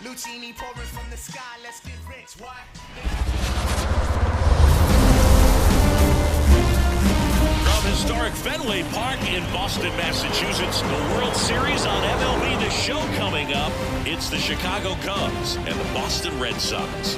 Lucini pouring from the sky, let's get rich. What? From historic Fenway Park in Boston, Massachusetts, the World Series on MLB The Show coming up. It's the Chicago Cubs and the Boston Red Sox.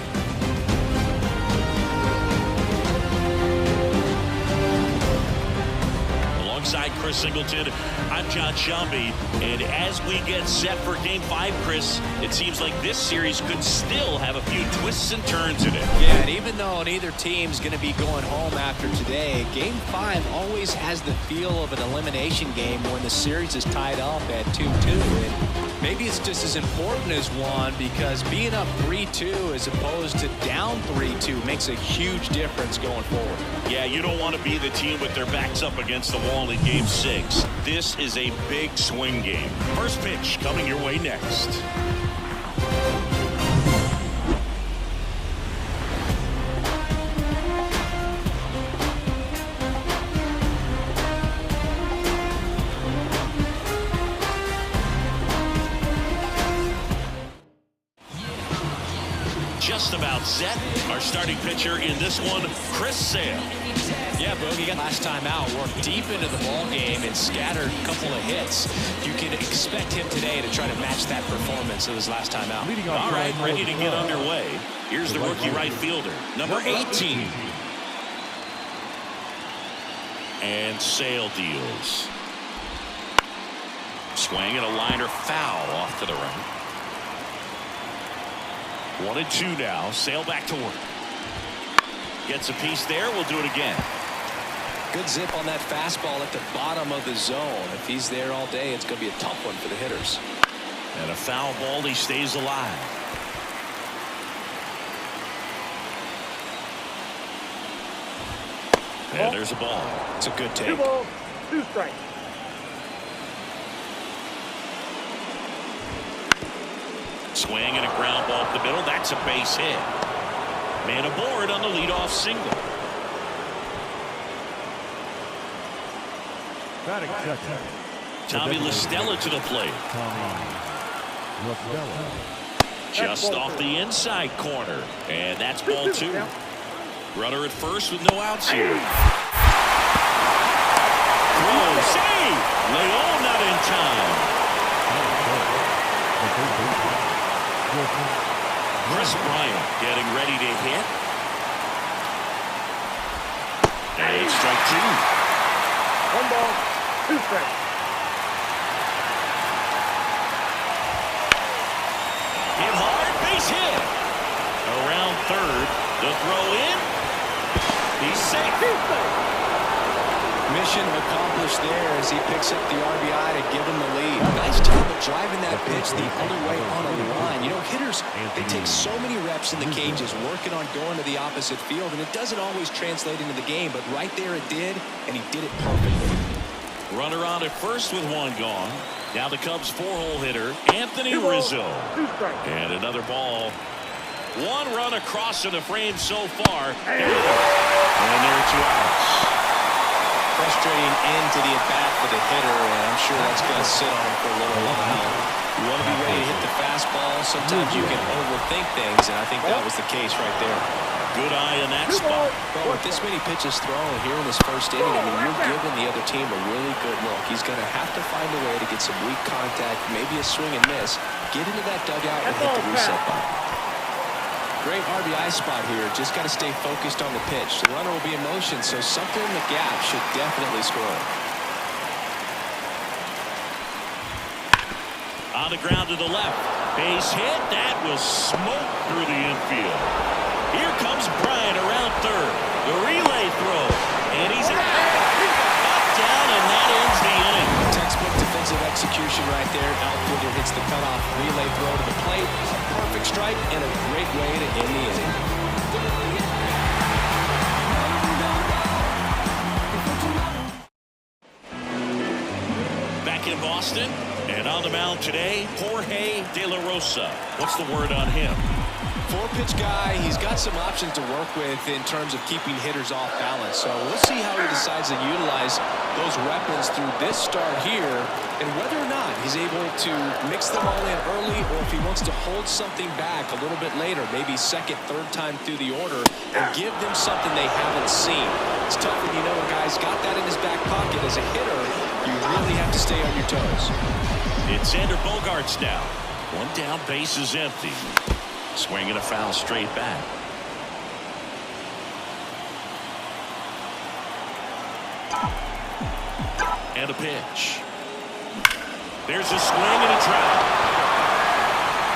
Alongside Chris Singleton, I'm John Shelby, and as we get set for Game 5, Chris, it seems like this series could still have a few twists and turns in it. Yeah, and even though neither team's going to be going home after today, Game 5 always has the feel of an elimination game when the series is tied up at 2-2. And maybe it's just as important as one, because being up 3-2 as opposed to down 3-2 makes a huge difference going forward. Yeah, you don't want to be the team with their backs up against the wall in Game 6. This is a big swing game. First pitch coming your way next. Just about set. Our starting pitcher in this one, Chris Sale. Yeah, Bogey got last time out, worked deep into the ball game and scattered a couple of hits. You can expect him today to try to match that performance of his last time out. All right, ready to get underway. Here's the rookie right fielder, number 18. And Sale deals. Swing and a liner foul off to the right. 1-2 now. Sale back to work. Gets a piece there. We'll do it again. Good zip on that fastball at the bottom of the zone. If he's there all day, it's going to be a tough one for the hitters. And a foul ball. He stays alive. And there's a ball. It's a good take. 2 balls, 2 strikes. Swing and a ground ball up the middle. That's a base hit. Man aboard on the leadoff single. Tommy La Stella to the plate. Just off the inside corner. And that's ball 2. Runner at first with no outs here. Throw, save! Leon not in time. Chris Bryant getting ready to hit. And it's strike 2. 1 ball, 2 strikes. Hit hard, base hit. Around third, the throw in. He's safe. Mission accomplished there as he picks up the RBI to give him the lead. Nice job of driving that pitch the other way on a line. You know, hitters, they take so many reps in the cages working on going to the opposite field, and it doesn't always translate into the game, but right there it did, and he did it perfectly. Runner on at first with 1 gone. Now the Cubs 4-hole hitter, Anthony Rizzo. 2 strikes. And another ball. 1 run across in the frame so far. And there are 2 outs. Frustrating end to the at-bat for the hitter, and I'm sure that's going to sit on him for a little while. You want to be ready to hit the fastball. Sometimes you can overthink things, and I think that was the case right there. Good eye in that spot. Well, with this many pitches thrown here in this first inning, I mean, you're giving the other team a really good look. He's going to have to find a way to get some weak contact, maybe a swing and miss, get into that dugout and hit the reset button. Great RBI spot here. Just got to stay focused on the pitch. The runner will be in motion, so something in the gap should definitely score. On the ground to the left. Base hit. That was smoke through the infield. Here comes Bryant around third. The relay throw. And he's out. Up, down, and that ends the inning. Textbook defensive execution right there. Outfielder hits the cutoff relay throw to the plate. Perfect strike and a great way to end the inning. Back in Boston, and And on the mound today, Jorge De La Rosa. What's the word on him? Four-pitch guy, he's got some options to work with in terms of keeping hitters off balance. So we'll see how he decides to utilize those weapons through this start here and whether or not he's able to mix them all in early or if he wants to hold something back a little bit later, maybe second, third time through the order and give them something they haven't seen. It's tough when you know a guy's got that in his back pocket. As a hitter, you really have to stay on your toes. It's Xander Bogaerts now. One down, base is empty. Swinging a foul straight back. And a pitch. There's a swing and a drive.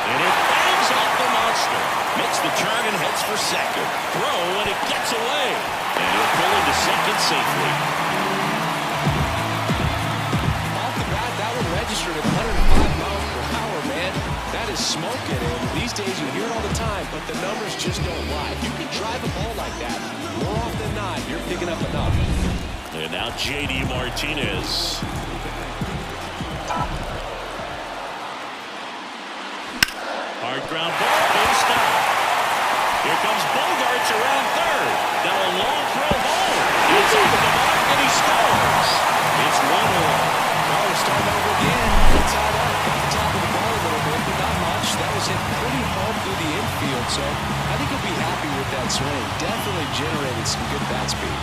And it bangs off the monster. Makes the turn and heads for second. Throw and it gets away. And he'll pull into second safely. Off the bat, that one registered at 105 miles per hour, man. That is smoking, and these days you hear it all the time, but the numbers just don't lie. If you can drive a ball like that, more often than not, you're picking up enough. And now J.D. Martinez. Hard ground ball, no stop. Here comes Bogaerts around third. Now a long throw home. It's off the mark and he scores. It's 1-1. Well, we're starting over again. Tied up, got the top of the ball a little bit, but not much. That was hit pretty hard through the infield, so I think he'll be happy with that swing. Definitely generated some good bat speed.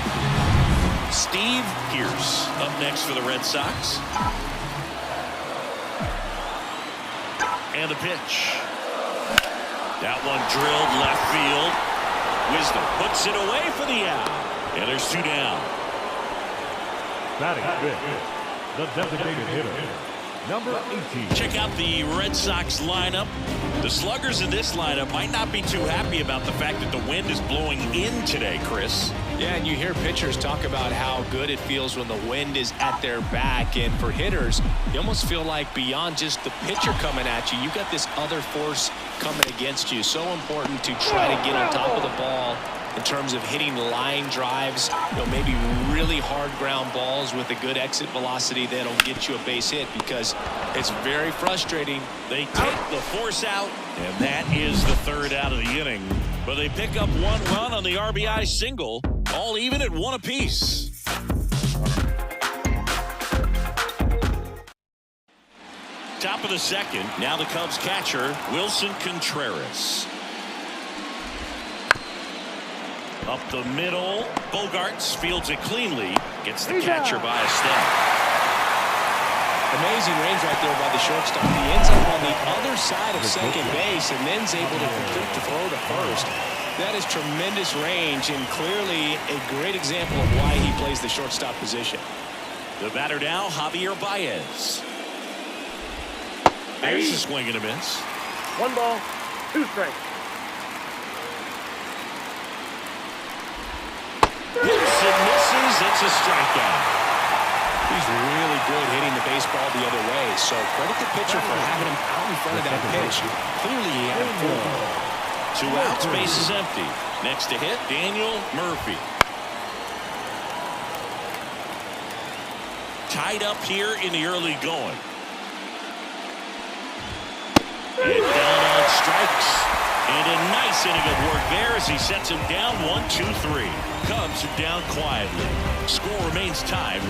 Steve Pearce up next for the Red Sox. And a pitch. That one drilled left field. Wisdom puts it away for the out. And there's two down. Batting fifth, the designated hitter, number 18. Check out the Red Sox lineup. The sluggers in this lineup might not be too happy about the fact that the wind is blowing in today, Chris. Yeah, and you hear pitchers talk about how good it feels when the wind is at their back. And for hitters, you almost feel like beyond just the pitcher coming at you, you got this other force coming against you. So important to try to get on top of the ball in terms of hitting line drives, maybe really hard ground balls with a good exit velocity that'll get you a base hit, because it's very frustrating. They take the force out, and that is the third out of the inning. But they pick up one run on the RBI single, all even at one apiece. Top of the second, now the Cubs catcher, Wilson Contreras. Up the middle, Bogaerts fields it cleanly, gets the catcher by a step. Amazing range right there by the shortstop. He ends up on the other side of second base and then's able to complete the throw to first. That is tremendous range and clearly a great example of why he plays the shortstop position. The batter now, Javier Baez. There's a swing and a miss. 1 ball, 2 strikes. Hits and misses. It's a strikeout. He's really good hitting the baseball the other way, so credit the pitcher for having him out in front of that pitch. Clearly he had a full. 2 outs, base is empty. Next to hit, Daniel Murphy. Tied up here in the early going. And down on strikes. And a nice inning of work there as he sets him down 1-2-3. Cubs are down quietly. Score remains tied 1-1.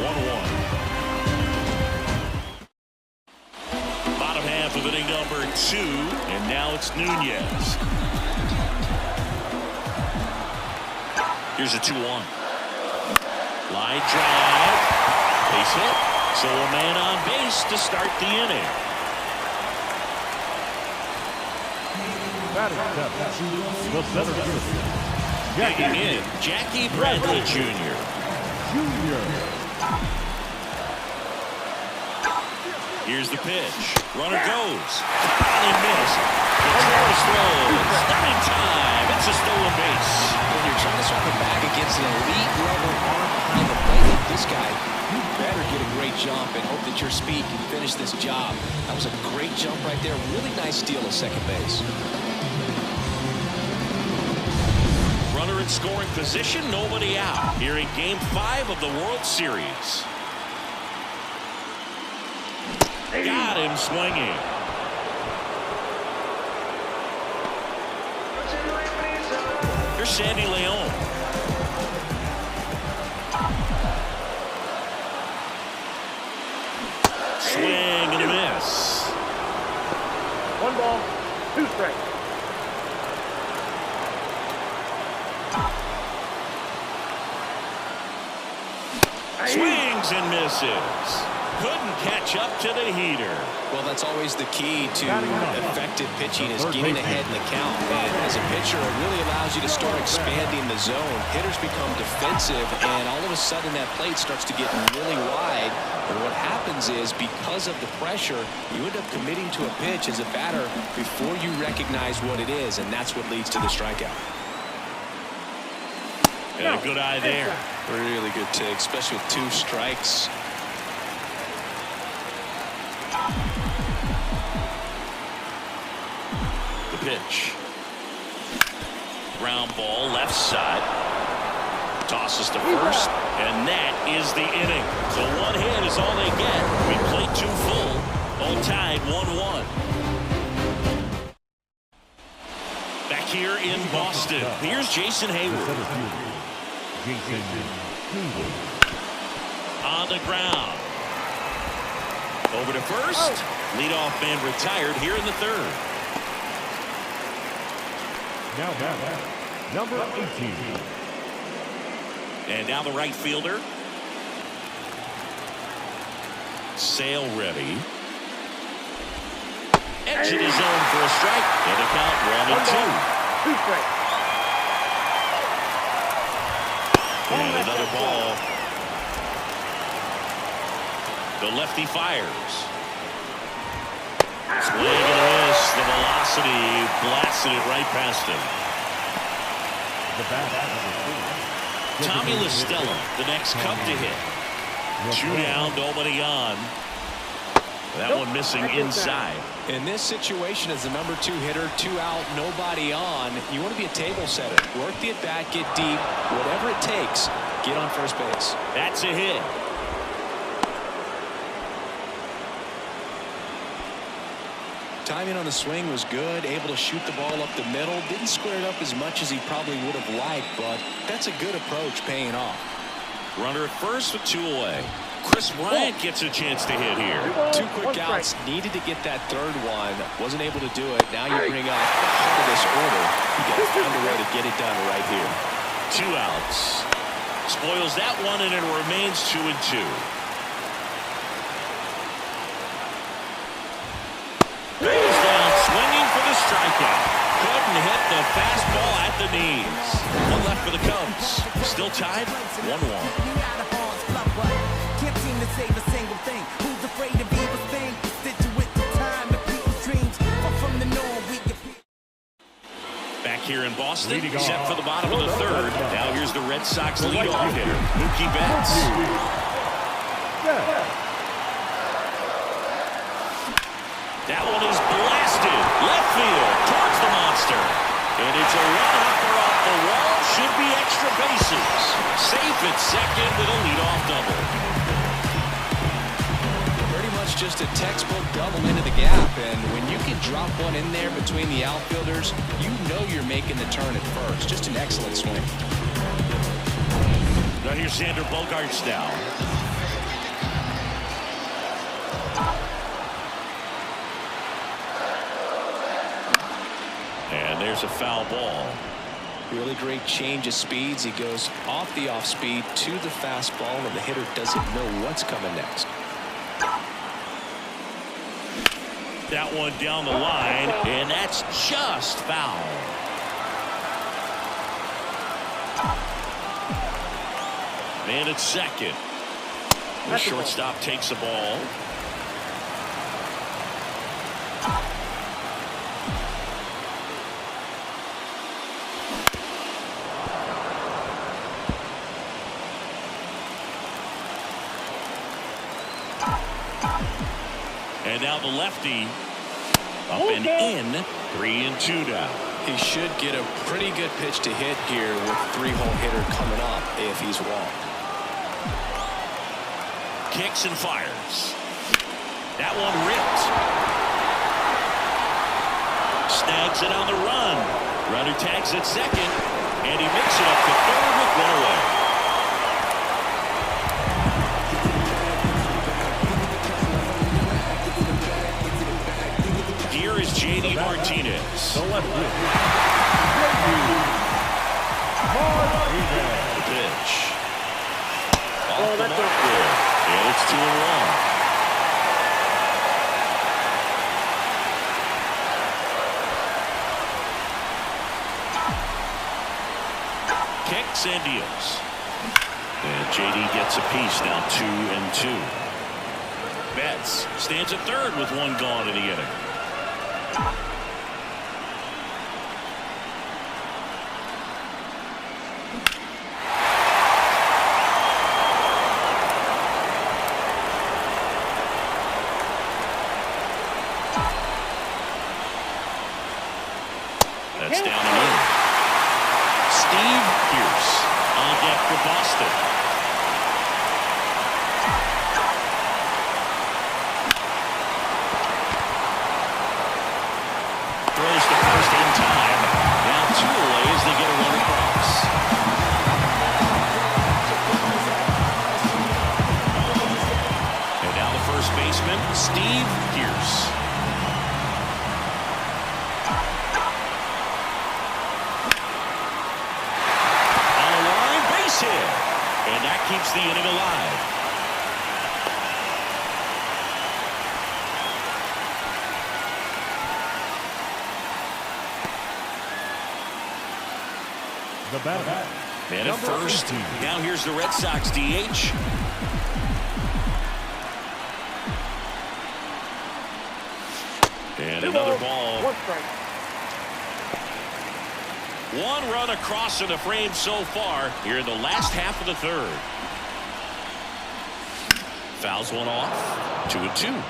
Bottom half of inning number 2, and now it's Nunez. Here's a 2-1. Line drive. Base hit. So a man on base to start the inning. Batting seventh, the center fielder, Digging in, Jackie Bradley Jr. Here's the pitch. Runner goes. And missed. Contreras throws. Not in time. It's a stolen base. When you're trying to swap it back against an elite level arm behind the plate like this guy, you better get a great jump and hope that your speed can finish this job. That was a great jump right there. Really nice steal at second base. Runner in scoring position, nobody out. Here in Game 5 of the World Series. Got him swinging. Here's Sandy Leon. Swing and a miss. 1 ball, 2 strikes. Swings and misses. Couldn't catch up to the heater. Well, that's always the key to effective pitching is getting ahead in the count. And as a pitcher, it really allows you to start expanding the zone. Hitters become defensive, and all of a sudden that plate starts to get really wide. And what happens is, because of the pressure, you end up committing to a pitch as a batter before you recognize what it is, and that's what leads to the strikeout. And a good eye there. Really good take, especially with 2 strikes. The pitch. Ground ball left side. Tosses to first, and that is the inning. So 1 hit is all they get. We played 2 full. All tied 1-1. Back here in Boston, here's Jason Hayward. On the ground. Over to first. Leadoff man retired here in the 3rd. Now batter, number 18. And now the right fielder. Sale ready. Edge of the zone for a strike. And a count 1-2. 2 strikes. And another ball. The lefty fires. Swing and a miss. The velocity blasted it right past him. Tommy La Stella, the next Cub to hit. 2 down, nobody on. That one missing inside. In this situation, as the number 2 hitter, 2 out, nobody on, you want to be a table setter. Work the at-bat, get deep, whatever it takes, get on first base. That's a hit. Timing on the swing was good, able to shoot the ball up the middle. Didn't square it up as much as he probably would have liked, but that's a good approach paying off. Runner at first with 2 away. Chris Bryant gets a chance to hit here. 2 quick outs, needed to get that 3rd one, wasn't able to do it. Now you bring up the heart of this order. You got to find a way to get it done right here. 2 outs. Spoils that one, and it remains 2-2. Goes down swinging for the strikeout. Couldn't hit the fastball at the knees. 1 left for the Cubs. Still tied 1-1. Can't seem to save a single thing. Who's afraid of evil thing? Stitch it with the time and people's dreams. But from the norm we get. Back here in Boston, set for the bottom of the 3rd. Now here's the Red Sox leadoff hitter, Mookie Betts. That one is blasted left field towards the monster, and it's a one-hopper off the wall. Should be extra bases. Safe at second with a leadoff double. Pretty much just a textbook double into the gap, and when you can drop one in there between the outfielders, you know you're making the turn at first. Just an excellent swing. Now here's Xander Bogaerts now. And there's a foul ball. Really great change of speeds. He goes off the off speed to the fastball, and the hitter doesn't know what's coming next. That one down the line, and that's just foul. Man at second. The shortstop takes the ball. And now the lefty up and in. 3-2 now. He should get a pretty good pitch to hit here with 3-hole hitter coming up if he's walked. Kicks and fires. That one ripped. Snags it on the run. Runner tags at second, and he makes it up to third with one away. Here is J.D. Martinez. The left wing. The pitch. Off the mark there. And it's 2-1. Kicks and deals. And J.D. gets a piece, now 2-2. Betts stands at third with one gone in the inning. That's down and in. Steve Pearce on deck for Boston. Throws the first in time. Now 2 away as they get a run across. And now the first baseman, Steve Pearce. And that keeps the inning alive. The batter. And at first, now here's the Red Sox DH. And another ball. 1 strike. One run across in the frame so far here in the last half of the third. Fouls one off. 2-2.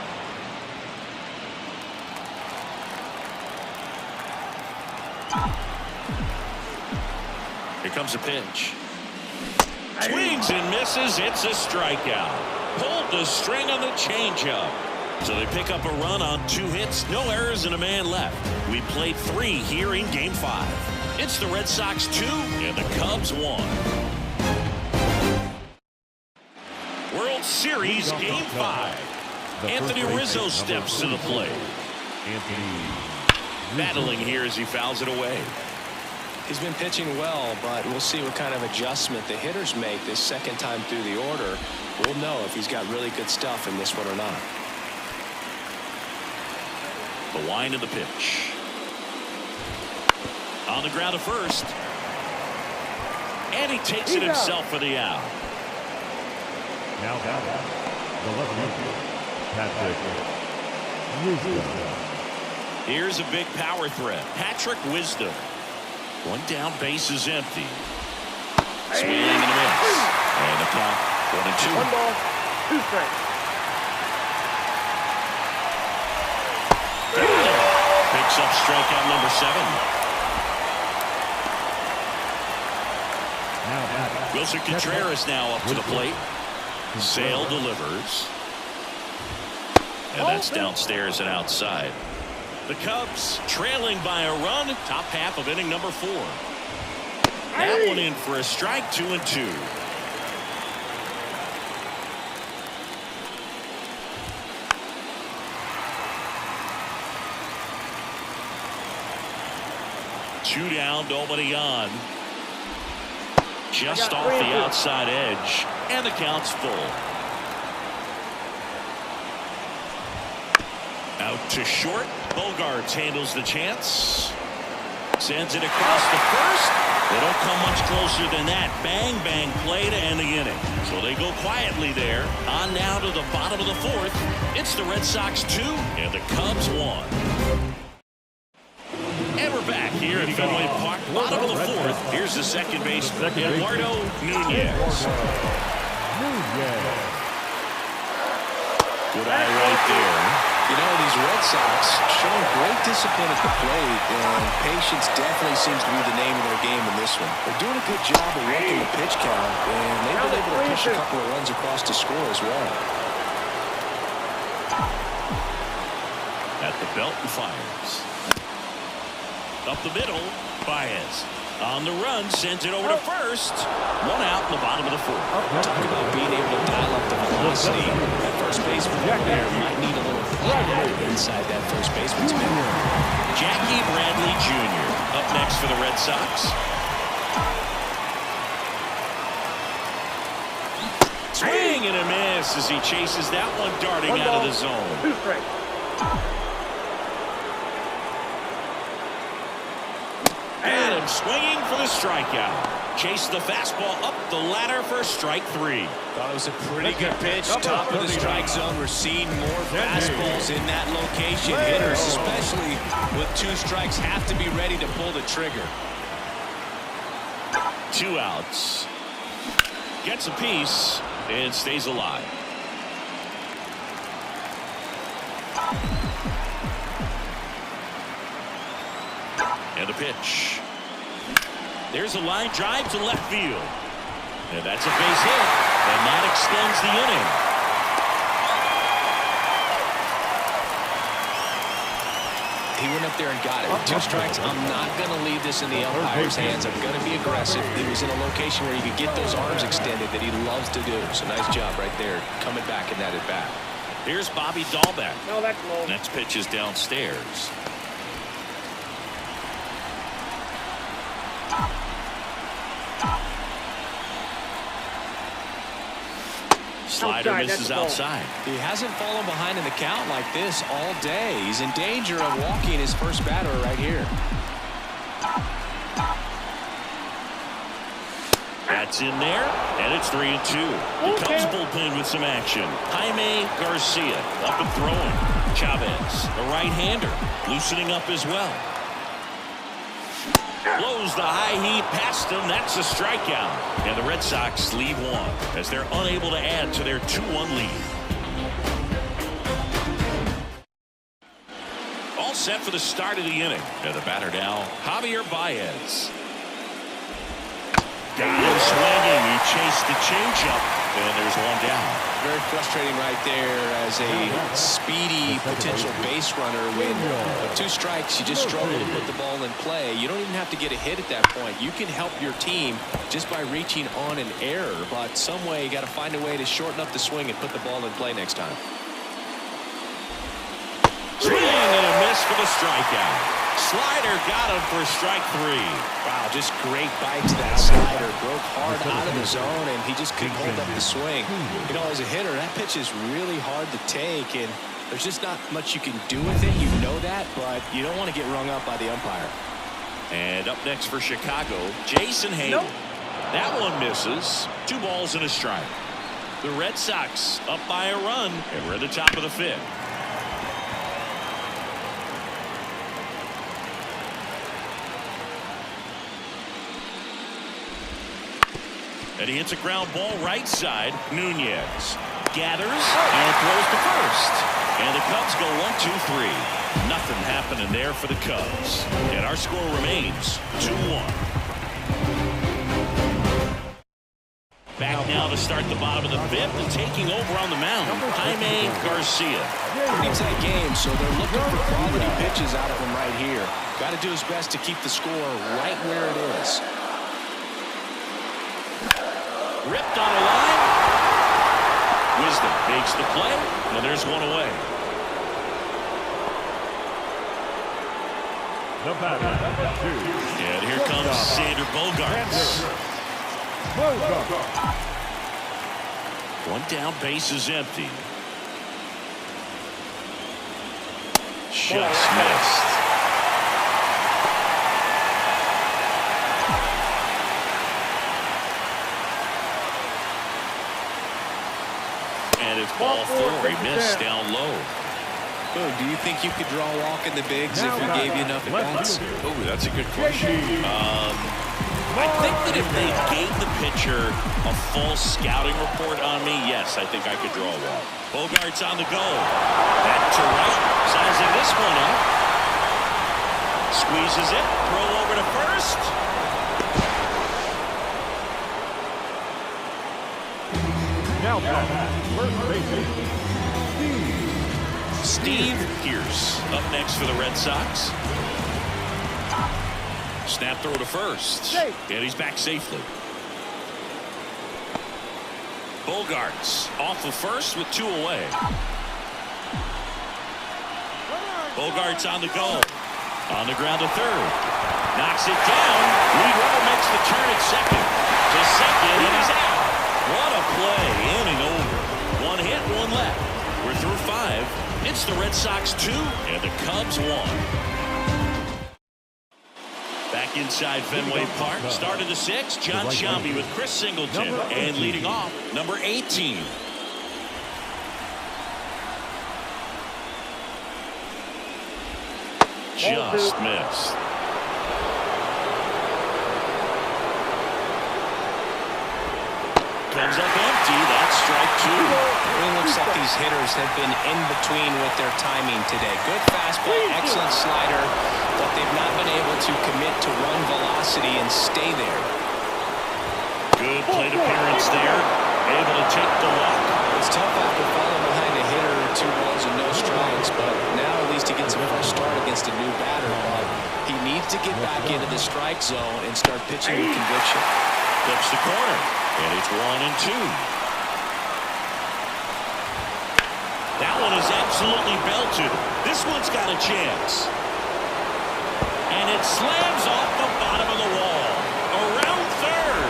Here comes a pitch. Swings and misses. It's a strikeout. Pulled the string on the changeup. So they pick up a run on 2 hits, no errors, and a man left. We played 3 here in Game 5. It's the Red Sox 2 and the Cubs 1. World Series Game 5. Anthony Rizzo steps to the plate. Battling here as he fouls it away. He's been pitching well, but we'll see what kind of adjustment the hitters make this second time through the order. We'll know if he's got really good stuff in this one or not. The wind of the pitch. On the ground at first. And he takes it himself for the out. Now batting. The left fielder, Patrick Wisdom. Here's a big power threat. Patrick Wisdom. One down, base is empty. Swing and a miss. And the count 1-2. 1 ball, 2 strikes. Picks up strikeout number 7. Wilson Contreras now up to the plate. Sale delivers. And that's downstairs and outside. The Cubs trailing by a run. Top half of inning number 4. That one in for a strike. 2-2. Two down, nobody on. Just off the outside edge, and the count's full. Out to short. Bogarts handles the chance. Sends it across the first. They don't come much closer than that. Bang, bang play to end the inning. So they go quietly there. On now to the bottom of the 4th. It's the Red Sox 2 and the Cubs 1. And we're back here at Fenway Park, bottom of the 4th. Here's the second baseman, Eduardo Nunez. Good eye right there. You know, these Red Sox showing great discipline at the plate, and patience definitely seems to be the name of their game in this one. They're doing a good job of working the pitch count, and they've been able to push a couple of runs across to score as well. at the belt and fires. Up the middle, Baez. On the run, sends it over to first. One out in the bottom of the fourth. Talk about being able to dial up the velocity. That first baseman there might need a little pad inside that first baseman's mitt. Jackie Bradley Jr. up next for the Red Sox. Swing and a miss as he chases that one darting out of the zone. 2 strikes. And him swinging for the strikeout. Chase the fastball up the ladder for strike 3. Thought it was a pretty good pitch. Top of the strike zone. We're seeing more fastballs in that location. Hitters, especially with 2 strikes, have to be ready to pull the trigger. 2 outs. Gets a piece and stays alive. And a pitch. There's a line drive to left field. And that's a base hit. And that extends the inning. He went up there and got it. 2 strikes. I'm not going to leave this in the umpire's hands. I'm going to be aggressive. He was in a location where he could get those arms extended that he loves to do. So nice job right there coming back in that at bat. Here's Bobby Dahlbeck. No, that's low. Next pitch is downstairs. Slider Outside, misses that's a ball. outside. He hasn't fallen behind in the count like this all day. He's in danger of walking his first batter right here. That's in there, and it's 3-2. Here comes bullpen with some action. Jaime Garcia up and throwing. Chavez, the right-hander, loosening up as well. Blows the high heat past him. That's a strikeout. And the Red Sox leave 1 as they're unable to add to their 2-1 lead. All set for the start of the inning. And the batter now, Javier Baez. Got him swinging. He chased the changeup, and there's 1 down. Very frustrating right there as a speedy potential base runner. When with 2 strikes, you just struggle to put the ball in play. You don't even have to get a hit at that point. You can help your team just by reaching on an error, but some way you got to find a way to shorten up the swing and put the ball in play next time. Swing and a miss for the strikeout. Slider got him for strike 3. Wow, just great bite to that slider. Broke hard out of the zone, and he just couldn't hold up the swing. You know, as a hitter, that pitch is really hard to take, and there's just not much you can do with it. You know that, but you don't want to get rung up by the umpire. And up next for Chicago, Jason Hayward. That one misses. 2 balls and a strike. The Red Sox up by a run, and we're at the top of the 5th. And he hits a ground ball right side. Nunez gathers and throws to first. And the Cubs go 1-2-3. Nothing happening there for the Cubs. And our score remains 2-1. Back now to start the bottom of the 5th and taking over on the mound, Jaime Garcia. Pretty tight game, so they're looking for quality pitches out of him right here. Got to do his best to keep the score right where it is. Ripped on a line. Wisdom makes the play, and there's 1 away. The batter, 2. And here comes Xander Bogaerts. 1 down, base is empty. Just missed. And it's ball 4. He missed down low. Oh, do you think you could draw a walk in the bigs if we gave you enough at-bats? Oh, that's a good question. I think that if they gave the pitcher a full scouting report on me, yes, I think I could draw a walk. Bogaerts on the go. Back to right. Sizing this one up. Squeezes it. Throw over to first. Now, first base, Steve Pearce up next for the Red Sox. Snap throw to first. And he's back safely. Bogarts off of first with 2 away. Bogarts on the go. On the ground to third. Knocks it down. Lee Rowe makes the turn at second. To second, and he's out. What a play. Inning over. 1 hit, 1 left. We're through 5. It's the Red Sox 2 and the Cubs 1. Back inside Fenway Park. Start of the 6th. John Sciambi with Chris Singleton. And leading off, number 18. Just missed. Comes up empty. That's strike 2. It looks like these hitters have been in between with their timing today. Good fastball, excellent slider, but they've not been able to commit to run velocity and stay there. Good plate appearance there. Able to take the walk. It's tough after falling behind a hitter, 2 balls and no strikes, but now at least he gets a fresh start against a new batter. But he needs to get back into the strike zone and start pitching with conviction. Flips the corner, and it's 1-2. That one is absolutely belted. This one's got a chance. And it slams off the bottom of the wall. Around third.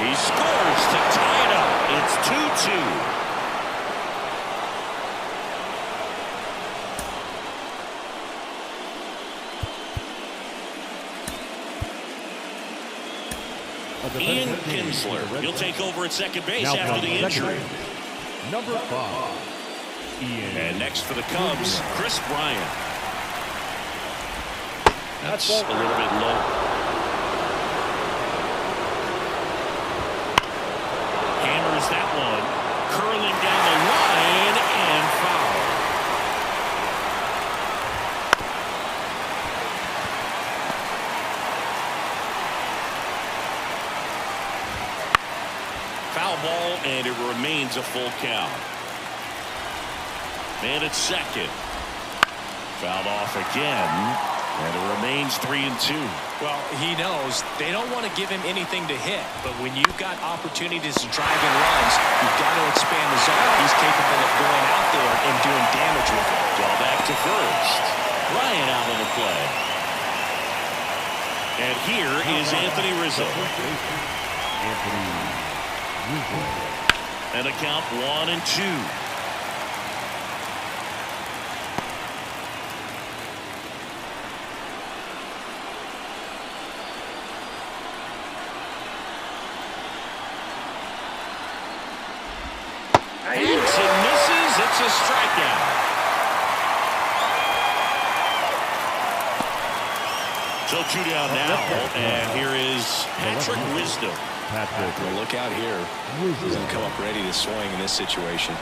He scores to tie it up. It's 2-2. Ian Kinsler. He'll take over at second base after the injury. Number 5. Ian. And next for the Cubs, Chris Bryant. That's a little bit low. Hammers that one. Curling down the line and foul. Foul ball, and it remains a full count. And it's second. Fouled off again. And it remains 3-2. Well, he knows they don't want to give him anything to hit, but when you've got opportunities to drive in runs, you've got to expand the zone. He's capable of going out there and doing damage with it. Ball back to first. Bryant out of the play. And here is Anthony Rizzo. And a count 1-2. Hits and misses. It's a strikeout. So 2 down now, and here is Patrick Wisdom. Well, look out here. He's going to come up ready to swing in this situation.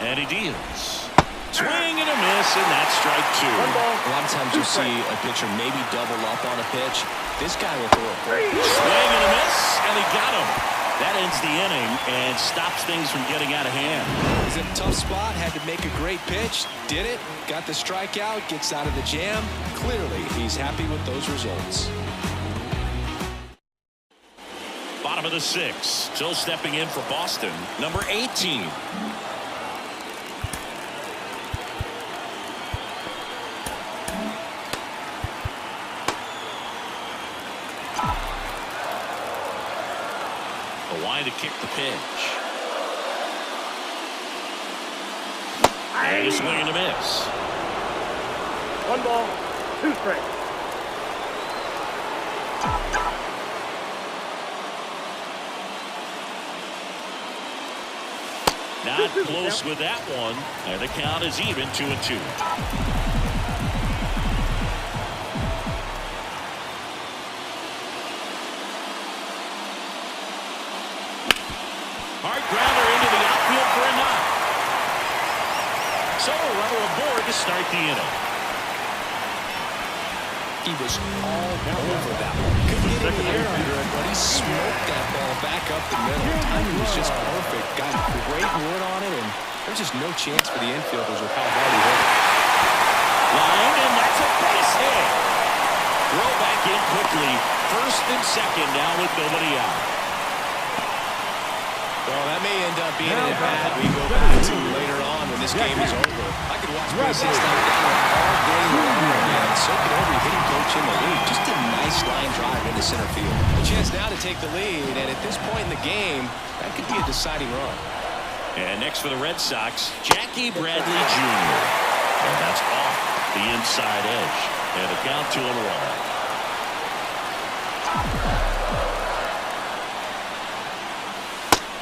And he deals. Swing and a miss, and that's strike 2. A lot of times you see a pitcher maybe double up on a pitch. This guy will throw it. Swing and a miss, and he got him. That ends the inning and stops things from getting out of hand. He's in a tough spot, had to make a great pitch, did it, got the strikeout, gets out of the jam. Clearly, he's happy with those results. Bottom of the 6th, still stepping in for Boston, number 18. To kick the pitch. And a swing and a miss. 1 ball, 2 strikes. Not close with that one. And the count is even 2-2. Hard grounder into the outfield for a knock. So a runner aboard to start the inning. He was all over that one. Couldn't get any air under it, but he smoked that ball back up the middle. Timing was just perfect. Got great wood on it, and there's just no chance for the infielders with how hard he hit it. Line, and that's a base hit. Throw back in quickly. First and second now with nobody out. Well, that may end up being an at-bat we go back to later on when this game is over. I could watch base hits like that all day long, and so could every hitting coach in the league. Just a nice line drive into center field. A chance now to take the lead, and at this point in the game, that could be a deciding run. And next for the Red Sox, Jackie Bradley Jr. And that's off the inside edge. And a count 2-1.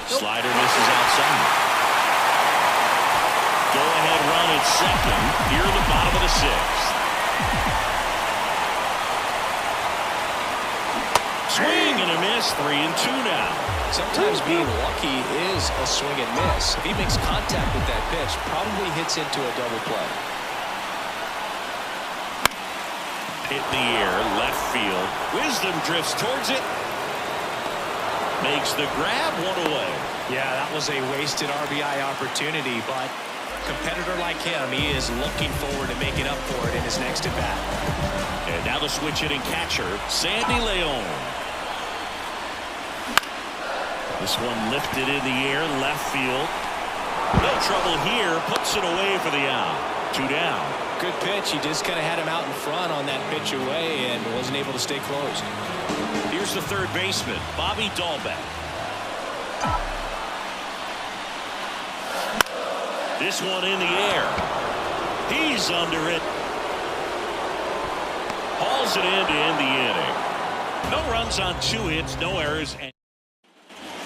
Slider misses outside. Go-ahead run at second. Here in the bottom of the sixth. Swing and a miss. 3-2 now. Sometimes being lucky is a swing and miss. If he makes contact with that pitch, probably hits into a double play. Hit in the air, left field. Wisdom drifts towards it. Makes the grab, one away. Yeah, that was a wasted RBI opportunity, but a competitor like him, he is looking forward to making up for it in his next at-bat. And now the switch hitting catcher, Sandy Leon. This one lifted in the air, left field. No trouble here, puts it away for the out. 2 down. Good pitch. He just kind of had him out in front on that pitch away and wasn't able to stay close. Here's the third baseman, Bobby Dahlbeck. This one in the air. He's under it. Hauls it in to end the inning. No runs on 2 hits, no errors. And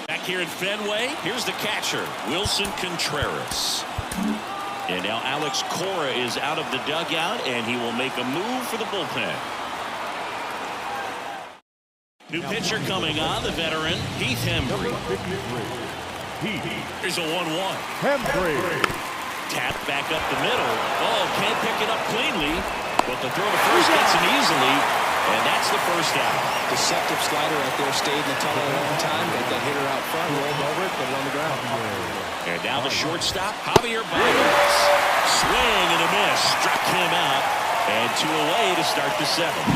back here at Fenway, here's the catcher, Wilson Contreras. And now Alex Cora is out of the dugout, and he will make a move for the bullpen. New pitcher coming on, the veteran, Heath Hembree. Here's a 1-1. Hembree. Tap back up the middle. Oh, can't pick it up cleanly, but the throw to first gets him easily, and that's the first out. Deceptive slider right there, stayed in the tunnel a long time, got that hitter out front, rolled over it, put it on the ground. And now the shortstop, Javier Baez. Swing and a miss, struck him out, and 2 away to start the 7th.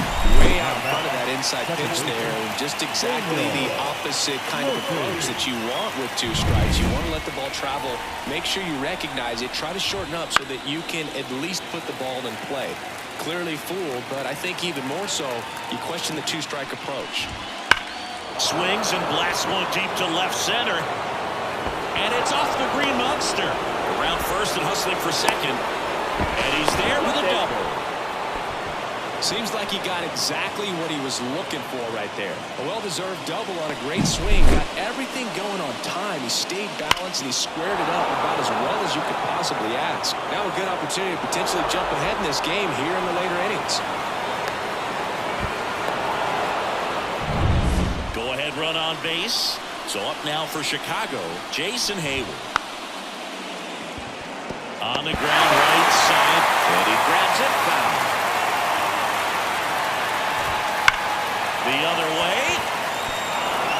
Way out in front of that inside pitch there, and just exactly the opposite kind of approach that you want with 2 strikes. You want to let the ball travel, make sure you recognize it, try to shorten up so that you can at least put the ball in play. Clearly fooled, but I think even more so, you question the 2-strike approach. Swings and blasts one deep to left center. And it's off the Green Monster. Around first and hustling for second. And he's there with a double. Seems like he got exactly what he was looking for right there. A well-deserved double on a great swing. Got everything going on time. He stayed balanced and he squared it up about as well as you could possibly ask. Now a good opportunity to potentially jump ahead in this game here in the later innings. Go ahead run on base. So up now for Chicago, Jason Hayward. On the ground right side, and he grabs it foul. The other way.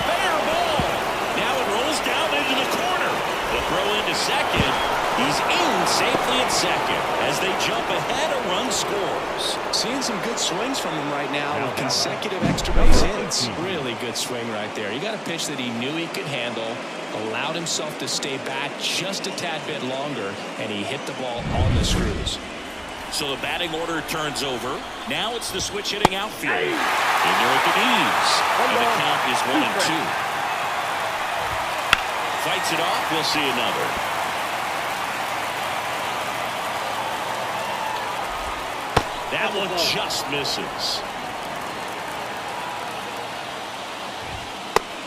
Fair ball. Now it rolls down into the corner. The throw into second. He's in safely at second. As they jump ahead, a run scores. Seeing some good swings from him right now with consecutive extra base hits. Really good swing right there. He got a pitch that he knew he could handle, allowed himself to stay back just a tad bit longer, and he hit the ball on the screws. So the batting order turns over. Now it's the switch hitting outfield. And they're at the knees. And the count is 1-2. Fights it off. We'll see another. That one just misses.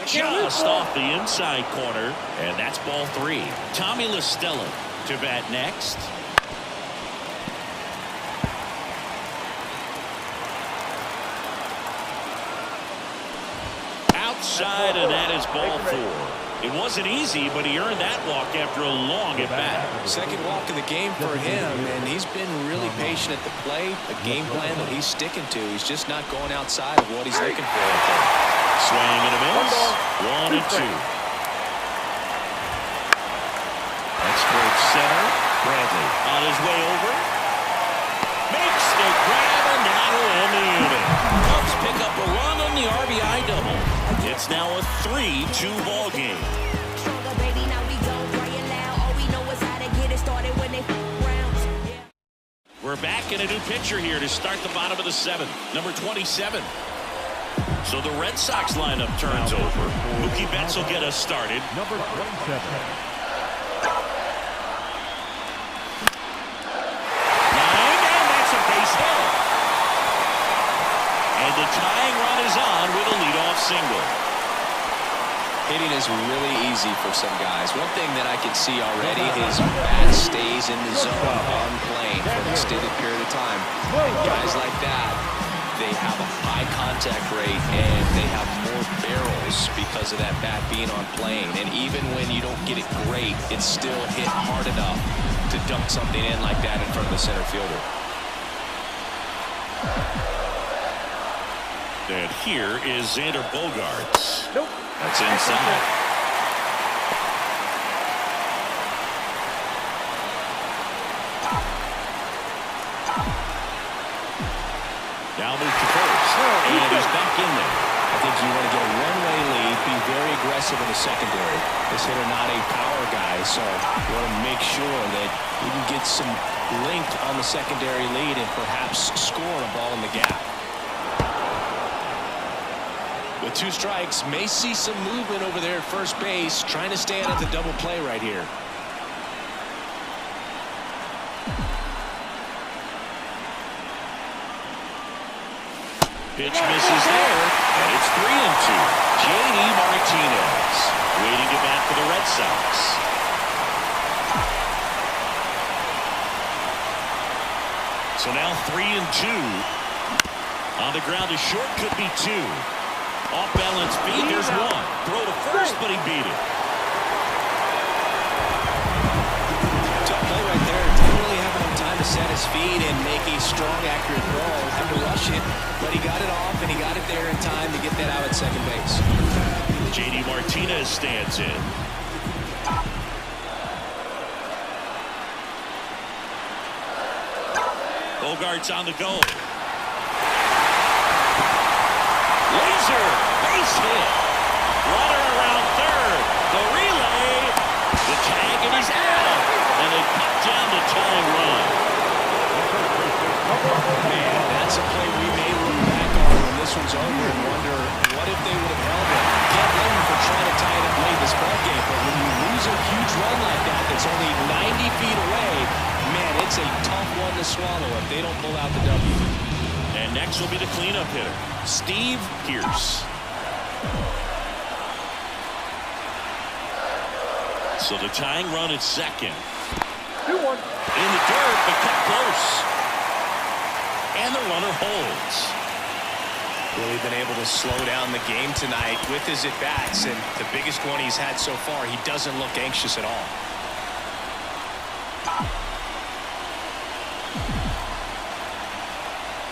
Just off the inside corner. And that's ball 3. Tommy La Stella to bat next. Outside, and that is ball 4. It wasn't easy, but he earned that walk after a long at-bat. Second walk of the game for him, and he's been really patient at the plate. The game plan that he's sticking to. He's just not going outside of what he's looking for. Swing and a miss. 1-2. That's towards center. Bradley on his way over. Make the grab, and that'll end the inning. Cubs pick up a run on the RBI double. It's now a 3-2 ball game. Stronger, baby, now we go playing loud. All we know is how to get it started when they rounds. Yeah. We're back in a new pitcher here to start the bottom of the seventh. Number 27. So the Red Sox lineup turns over. Mookie Betts will get us started. Number 27. And the tying run is on with a leadoff single. Hitting is really easy for some guys. One thing that I can see already is bat stays in the zone on plane for an extended period of time. Guys like that, they have a high contact rate and they have more barrels because of that bat being on plane. And even when you don't get it great, it's still hit hard enough to dunk something in like that in front of the center fielder. And here is Xander Bogaerts. Nope. That's inside. Now move to first. And he's back in there. I think you want to get a one-way lead, be very aggressive in the secondary. This hitter not a power guy, so you want to make sure that you can get some length on the secondary lead and perhaps score a ball in the gap. With 2 strikes, may see some movement over there at first base, trying to stand at the double play right here. Pitch misses there, and it's 3-2. J.D. Martinez waiting to bat for the Red Sox. So now 3-2. On the ground to short, could be 2. Off balance feed, there's 1. Throw to first, but he beat it. Tough play right there. Didn't really have enough time to set his feet and make a strong, accurate throw. Had to rush it, but he got it off, and he got it there in time to get that out at second base. J.D. Martinez stands in. Bogaerts on the go. Laser, base hit. Runner around third. The relay. The tag, and he's out. And they cut down the tying run. Man, that's a play we may look back on when this one's over and wonder what if they would have held it. Can't blame them for trying to tie it up late this ball game, but when you lose a huge run like that that's only 90 feet away, man, it's a tough one to swallow if they don't pull out the W. And next will be the cleanup hitter, Steve Pearce. So the tying run at second. 2-1. In the dirt, but cut close. And the runner holds. Really been able to slow down the game tonight with his at-bats, and the biggest one he's had so far, he doesn't look anxious at all.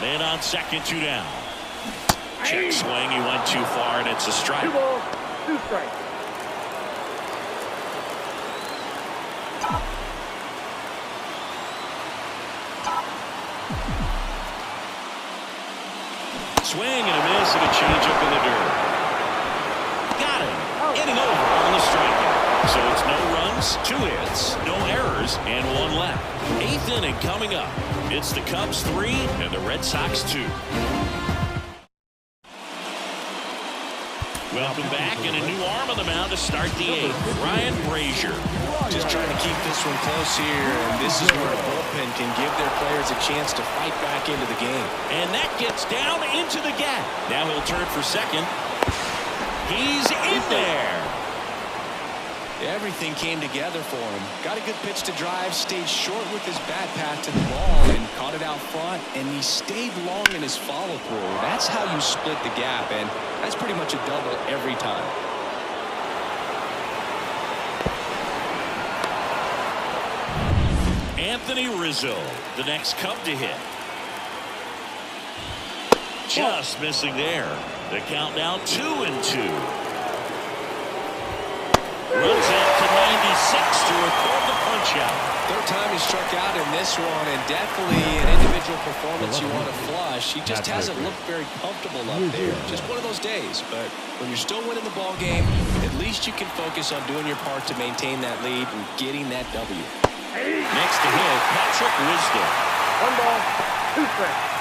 Man on second, 2 down. Check swing, he went too far, and it's a strike. 2 balls, 2 strikes. Swing and a miss and a changeup in the dirt. Got him. Inning over on the strikeout. So it's no runs, 2 hits, no errors, and 1 left. 8th inning coming up. It's the Cubs 3 and the Red Sox 2. Welcome back, and a new arm on the mound to start the 8th. Ryan Brazier. Just trying to keep this one close here, and this is where a bullpen can give their players a chance to fight back into the game. And that gets down into the gap. Now he'll turn for second. He's in there. Everything came together for him. Got a good pitch to drive, stayed short with his bat path to the ball, and caught it out front, and he stayed long in his follow-through. That's how you split the gap, and that's pretty much a double every time. Anthony Rizzo, the next Cub to hit. Just missing there. The count now 2-2. Runs up to 90. to record the punch-out. Third time he struck out in this one, and definitely an individual performance you want to flush. He just hasn't looked very comfortable up there. Just one of those days. But when you're still winning the ball game, at least you can focus on doing your part to maintain that lead and getting that W. Next to hit, Patrick Wisdom. 1 ball, 2 strikes.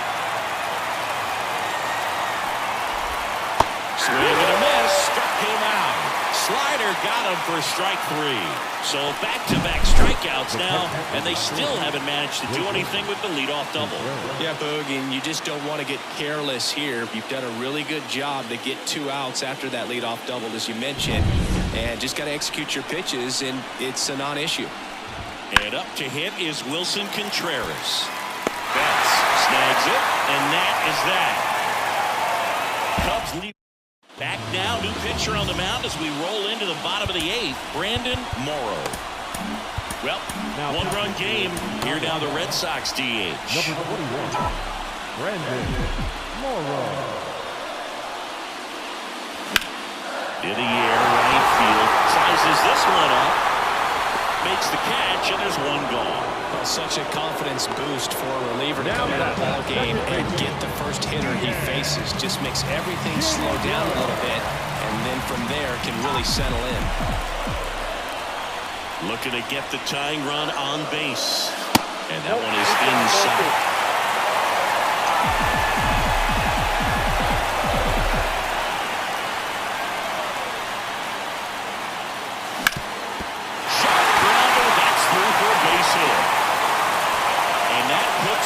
Swing and a miss, struck him out. Slider got him for strike 3. So back-to-back strikeouts now, and they still haven't managed to do anything with the leadoff double. Yeah, Boog, and you just don't want to get careless here. You've done a really good job to get 2 outs after that leadoff double, as you mentioned, and just got to execute your pitches, and it's a non-issue. And up to hit is Wilson Contreras. Betts snags it, and that is that. Cubs lead. Back now, new pitcher on the mound as we roll into the bottom of the 8th, Brandon Morrow. Well, 1-run game. Here now the Red Sox DH. Number 41, Brandon Morrow. In the air, right field. Sizes this one up. Makes the catch, and there's 1 gone. Well, such a confidence boost for a reliever to come in a ball game and get the first hitter he faces. Just makes everything slow down a little bit, and then from there can really settle in. Looking to get the tying run on base. And that one is inside.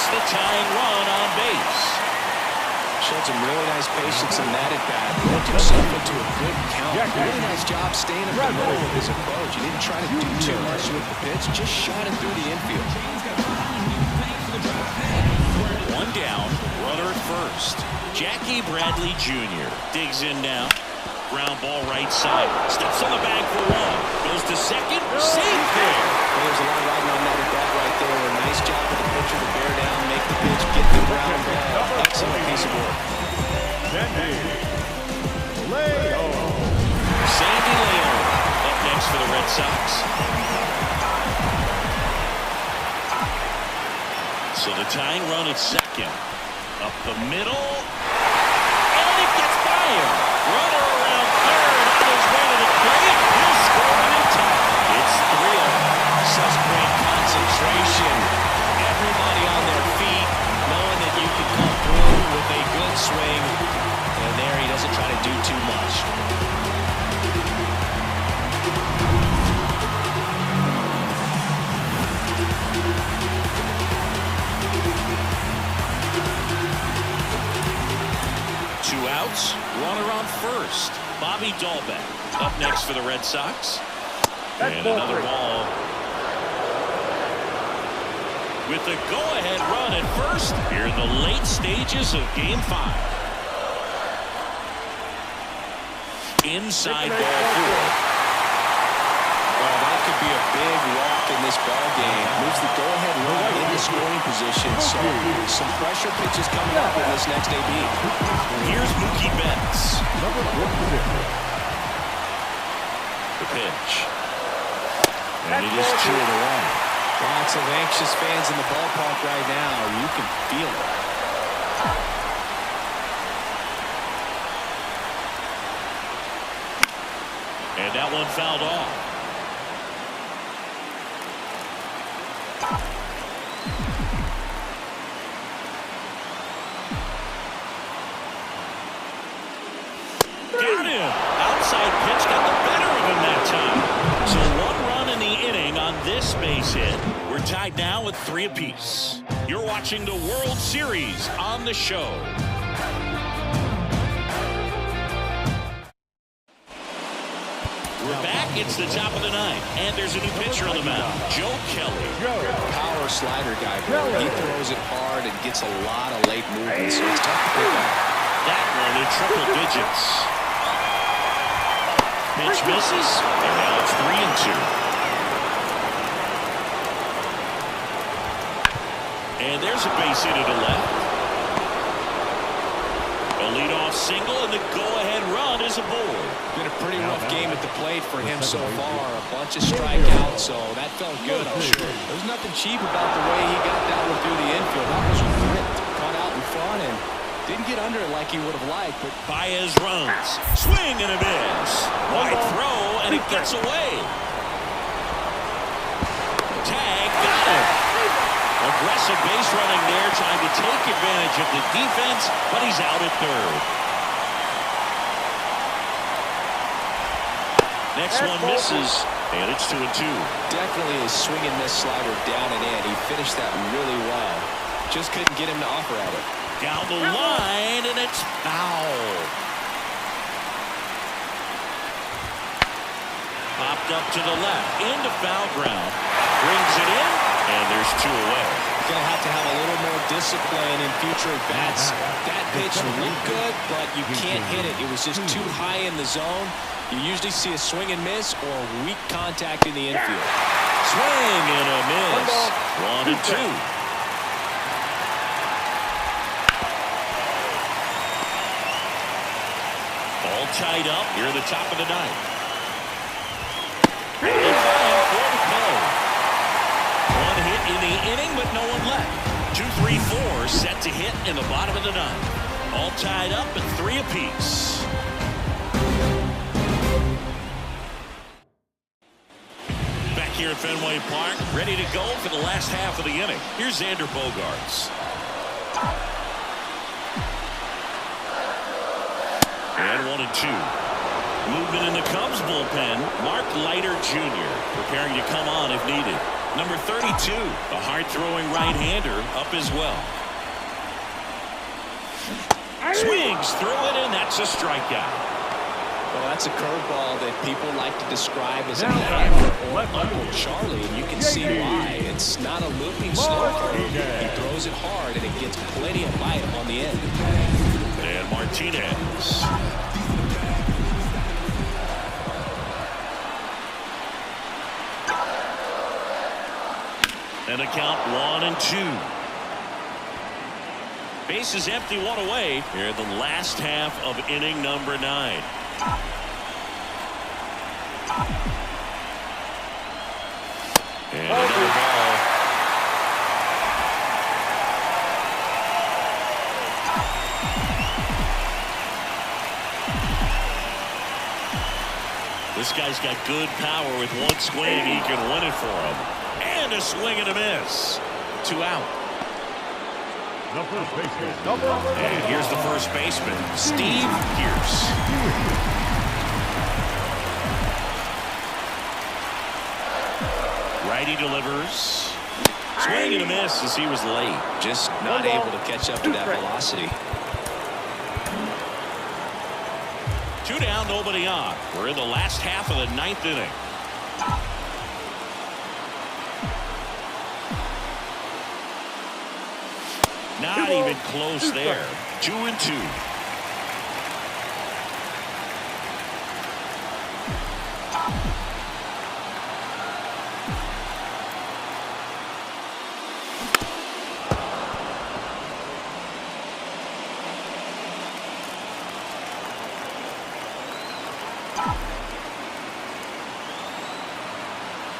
The tying run on base. Showed some really nice patience in that at bat. Worked himself into a good count. Really nice job staying up the middle with his approach. He didn't try to do too much with the pitch. Just shot it through the infield. 1 down. Runner at first. Jackie Bradley Jr. digs in now. Ground ball right side. Steps on the bag for 1. Goes to second. Safe there. Well, there's a lot riding on that at bat right there. A nice job for the pitcher to bear down, make the pitch, get the ground ball. Excellent piece of work. Sandy Leo. Sandy Leo up next for the Red Sox. So the tying run at second. Up the middle. And it gets by him. Runner around third on his way to the plate. He'll score in time. It's 3-0. Such great concentration. Everybody on their feet, knowing that you can come through with a good swing. And there he doesn't try to do too much. Two outs, runner on first. Bobby Dahlbeck up next for the Red Sox. And another ball. With the go-ahead run at first here in the late stages of Game 5. Inside ball 4. Well, that could be a big walk in this ball game. Moves the go-ahead run into scoring position. So some pressure pitches coming up in this next AB. Here's Mookie Betts. Number 46. The pitch. And it is 2-1. Lots of anxious fans in the ballpark right now. You can feel it. And that one fouled off. Got him. Outside pitch got the better of him that time. So 1 run in the inning on this base hit. We're tied now with 3 apiece. You're watching the World Series on the show. We're back. It's the top of the 9th. And there's a new pitcher on the mound, Joe Kelly. Power slider guy. He throws it hard and gets a lot of late movement, so it's tough to pick up. That one in triple digits. Pitch misses, and now it's 3-2. And there's a base hit to the left. A leadoff single, and the go-ahead run is aboard. Been a pretty rough game at the plate for him so far. A bunch of strikeouts, so that felt good, I'm sure. There's nothing cheap about the way he got that one through the infield. That was ripped, caught out in front, and didn't get under it like he would have liked. But Baez runs. Swing and a miss. Wide throw, and it gets away. Tag, got it. Aggressive base running there, trying to take advantage of the defense, but he's out at third. Next one misses, and it's 2-2. definitely a swing and miss slider down and in. He finished that really well. Just couldn't get him to offer at it. Down the line, and it's foul. Popped up to the left, into foul ground. Brings it in, and there's 2 away. Going to have a little more discipline in future at-bats. That pitch looked good, but you can't hit it. It was just too high in the zone. You usually see a swing and miss or weak contact in the infield. Swing and a miss. 1-2. All tied up here at the top of the ninth. And time for the play. 1 hit in the inning, but no one left. 2, 3, 4 set to hit in the bottom of the ninth. All tied up at 3 apiece. Back here at Fenway Park, ready to go for the last half of the inning. Here's Xander Bogaerts. And 1-2. Movement in the Cubs bullpen. Mark Leiter Jr. preparing to come on if needed. Number 32, a hard-throwing right-hander, up as well. Swings through it, and that's a strikeout. Well, that's a curveball that people like to describe as a hammer or Uncle Charlie, and you can see why. It's not a looping slow curve. He throws it hard, and it gets plenty of bite on the end. And Martinez. And a count 1-2. Base is empty, 1 away. Here the last half of inning number 9. And another ball. This guy's got good power. With 1 swing, he can win it for him. And a swing and a miss. 2 out. The first baseman. And here's the first baseman, Steve Pearce. Righty delivers. Swing and a miss as he was late. Just not able to catch up to that velocity. 2 down, nobody on. We're in the last half of the 9th inning. Not even close there. 2-2.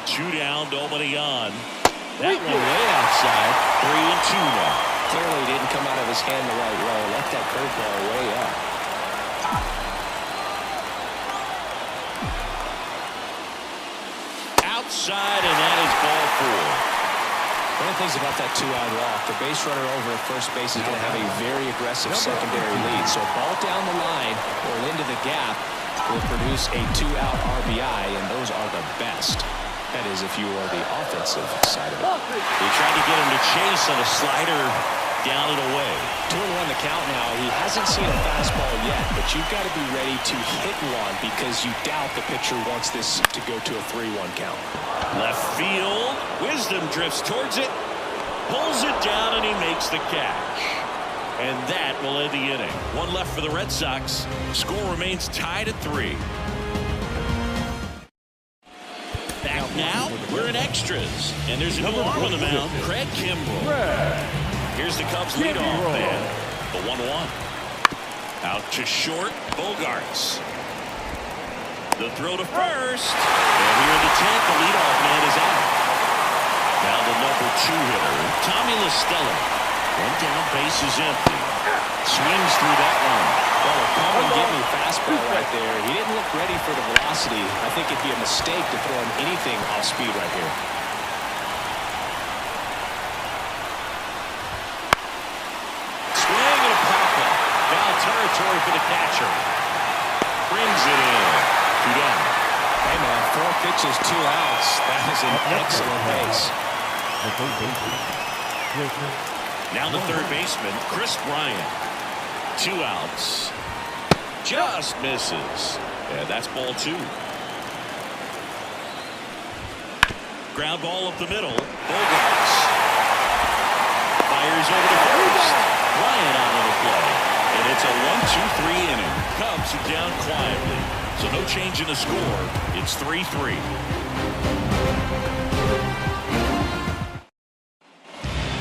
Two down, nobody on. That one way outside. 3-2 now. Clearly didn't come out of his hand the right way. Left that curveball way up. Outside, and that is ball 4. One of the things about that 2-out walk, the base runner over at first base is going to have a very aggressive secondary lead. So a ball down the line or into the gap will produce a 2-out RBI, and those are the best. That is, if you are the offensive side of it. He tried to get him to chase on a slider down and away. 2-1 the count now. He hasn't seen a fastball yet, but you've got to be ready to hit one because you doubt the pitcher wants this to go to a 3-1 count. Left field. Wisdom drifts towards it. Pulls it down, and he makes the catch. And that will end the inning. 1 left for the Red Sox. Score remains tied at 3. Back now, we're in extras. And there's a new arm on the mound, Craig Kimbrell. Here's the Cubs leadoff man, the 1-1. Out to short, Bogaerts. The throw to first. And here in the 10th, the leadoff man is out. Now the number 2 hitter, Tommy La Stella. One down, base is empty. Swings through that one. Well, a come and get me fastball right there. He didn't look ready for the velocity. I think it'd be a mistake to throw him anything off speed right here. Swing and a pop-up. Foul territory for the catcher. Brings it in. 2 down. Hey, man, 4 pitches, 2 outs. That is an excellent base. Now the third baseman, Chris Bryant. 2 outs. Just misses. And that's ball 2. Ground ball up the middle. Bogarts. Fires over to first. Bryant out of the play. And it's a 1-2-3 inning. Cubs are down quietly. So no change in the score. It's 3-3.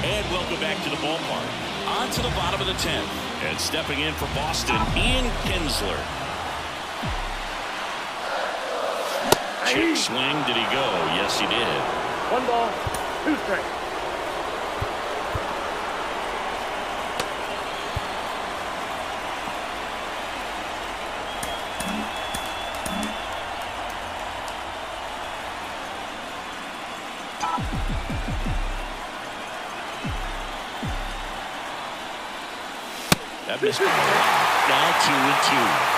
And welcome back to the ballpark. On to the bottom of the 10th. And stepping in for Boston, Ian Kinsler. Chip swing. Did he go? Yes, he did. 1 ball, 2 strikes. That missed him. Now 2-2.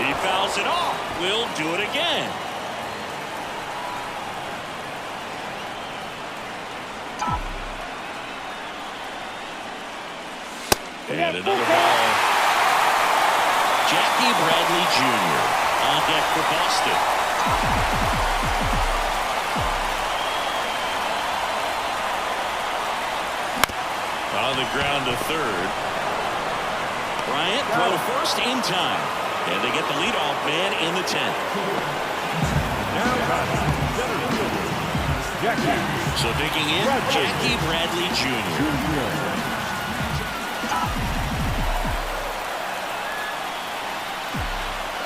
He fouls it off. We'll do it again. And another ball. Jackie Bradley Jr. on deck for Boston. On the ground to third. Bryant throw to first in time. And they get the leadoff man in the 10th. So digging in, Jackie Bradley Jr.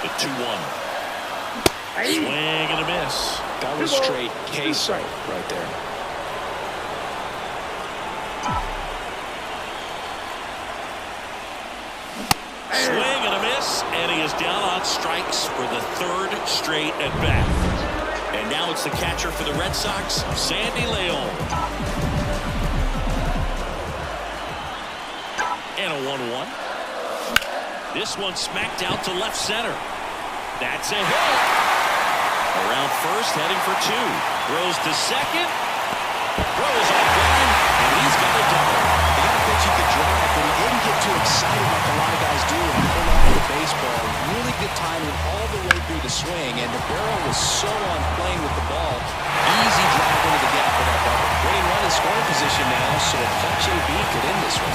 The 2-1. Swing and a miss. That was straight queso right there. Swing and a miss, and he is down on strikes for the 3rd straight at bat. And now it's the catcher for the Red Sox, Sandy León. And a 1-1. This one smacked out to left center. That's a hit. Around first, heading for 2. Throws to second. Throws off line, and he's got a double. He got a pitch he could drive, but he didn't get too excited like a lot of guys do and pull off the baseball. Really good timing all the way through the swing, and the barrel was so on playing with the ball. Easy drive into the gap for that double. Winning run in scoring position now, so a Punch AB could end this one.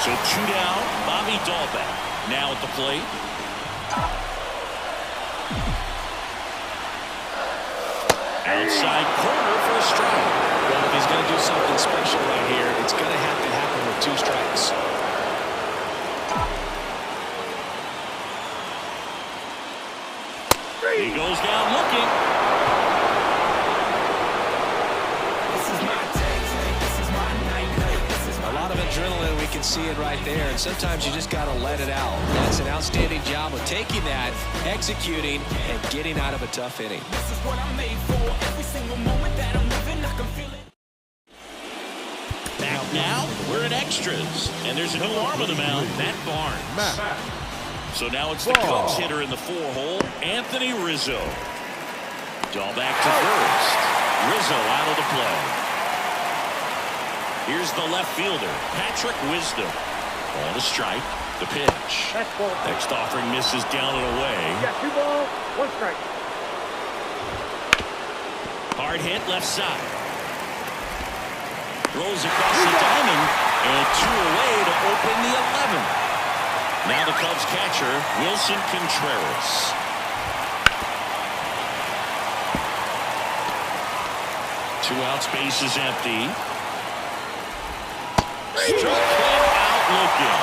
So 2 down, Bobby Dahlbeck now at the plate. Outside corner for a strike. Well, if he's going to do something special right here, it's going to have to happen with 2 strikes. He goes down looking. A lot of adrenaline, we can see it right there, and sometimes you just got to let it out. That's an outstanding job of taking that, executing, and getting out of a tough inning. This is what I'm made for. Every single moment that I'm living, I can feel it. Back now, we're in extras, and there's a new arm on the mound, Matt Barnes. So now it's the Cubs hitter in the 4-hole, Anthony Rizzo. Dahlbeck to first. Rizzo out of the play. Here's the left fielder, Patrick Wisdom. On a strike, the pitch. That's ball. Next offering misses down and away. You got 2 balls, 1 strike. Hard hit left side. Throws across the diamond, and 2 away to open the 11th. Now the Cubs catcher, Wilson Contreras. 2 outs, base is empty. Struck him out looking.